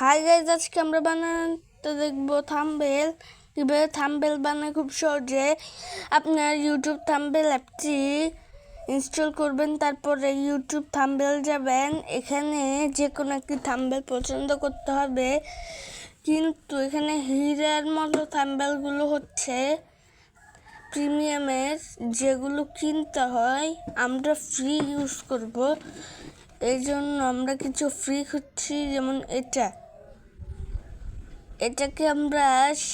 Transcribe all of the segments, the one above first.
Hi guys, আজকে আমরা বানাতে দেখবো থাম্বনেল। কিভাবে থাম্বনেল বানায় খুব সহজে। আপনার ইউটিউব থাম্বনেল অ্যাপটি ইনস্টল করবেন, তারপরে ইউটিউব থাম্বনেল যাবেন। এখানে যে কোনো একটি থাম্বনেল পছন্দ করতে হবে, কিন্তু এখানে হিরার মতো থাম্বনেলগুলো হচ্ছে প্রিমিয়ামের, যেগুলো কিনতে হয়। আমরা ফ্রি ইউজ করব, এই জন্য আমরা কিছু ফ্রি খুঁজছি। যেমন এটাকে আমরা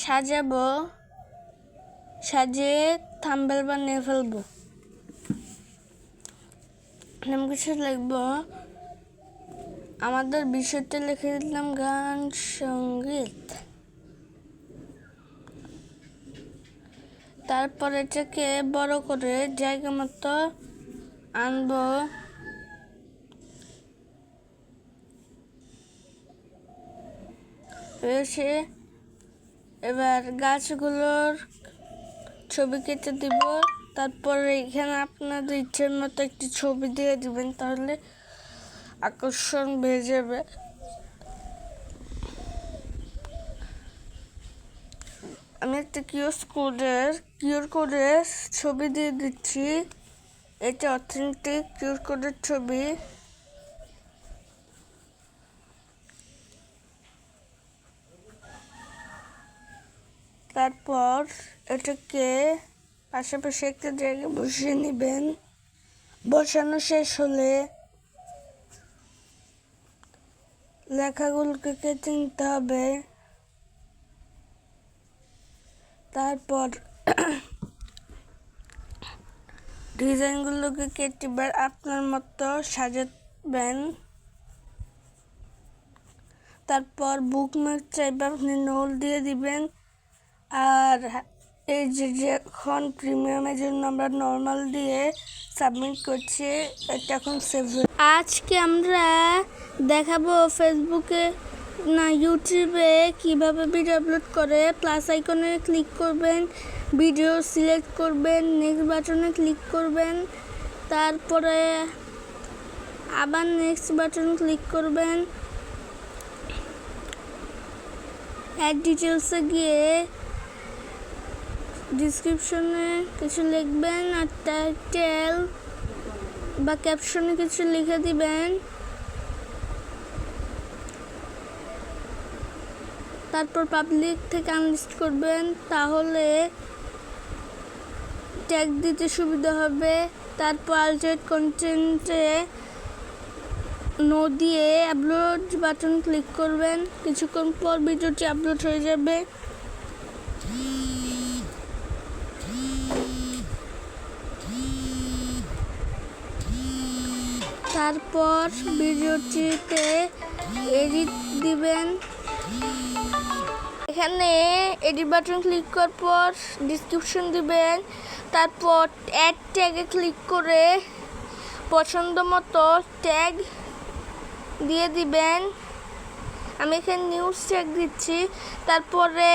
সাজাবো, সাজিয়ে থাম্বনেল বানিয়ে ফেলবো। আমি কিছু লিখবো, আমাদের বিষয়টা লিখে দিলাম গান সঙ্গীত। তারপর এটাকে বড় করে জায়গা মতো আনবো। এবার গাছগুলোর ছবি কেটে দিব। তারপরে এখানে আপনাদের ইচ্ছের মতো একটি ছবি দিয়ে দিবেন, তাহলে আকর্ষণ বেড়ে যাবে। আমি একটা কিউআর কোডের ছবি দিয়ে দিচ্ছি। এটা অথেন্টিক কিউআর কোডের ছবি। তারপর এটাকে পাশাপাশি একটা জায়গায় বসিয়ে নেবেন। বসানো শেষ হলে লেখাগুলোকে কেটে নিতে হবে। তারপর ডিজাইনগুলোকে কেটে আপনার মতো সাজাবেন। তারপর বুকমার্ক চাইবে, আপনি নোল দিয়ে দিবেন। আর এই যে এখন প্রিমিয়ামের জন্য আমরা নর্মাল দিয়ে সাবমিট করছি, এটা এখন সেভ। আজকে আমরা দেখাবো ফেসবুকে না ইউটিউবে কিভাবে ভিডিও আপলোড করে। প্লাস আইকনে ক্লিক করবেন, ভিডিও সিলেক্ট করবেন, নেক্সট বাটনে ক্লিক করবেন, তারপরে আবার নেক্সট বাটন ক্লিক করবেন। অ্যাড ডিটেলসে গিয়ে ডিসক্রিপশনে কিছু লিখবেন আর টাইটেল বা ক্যাপশনে কিছু লিখে দিবেন। তারপর পাবলিক থেকে আনলিস্ট করবেন, তাহলে ট্যাগ দিতে সুবিধা হবে। তারপর আলটারেট কন্টেন্টে নো দিয়ে আপলোড বাটন ক্লিক করবেন। কিছুক্ষণ পর ভিডিওটি আপলোড হয়ে যাবে। তারপর ভিডিওটিতে এডিট দিবেন। এখানে এডিট বাটন ক্লিক করার পর ডিসক্রিপশন দিবেন। তারপর অ্যাড ট্যাগে ক্লিক করে পছন্দ মতো ট্যাগ দিয়ে দিবেন। আমি এখানে নিউজ ট্যাগ দিচ্ছি। তারপরে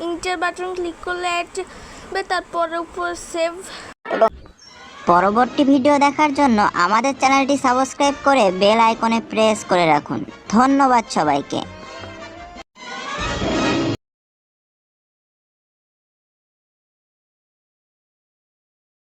ইন্টার বাটন ক্লিক করলে অ্যাড হবে, তারপরে উপর সেভ। পরবর্তী ভিডিও দেখার জন্য আমাদের চ্যানেলটি সাবস্ক্রাইব করে বেল আইকনে প্রেস করে রাখুন। ধন্যবাদ সবাইকে।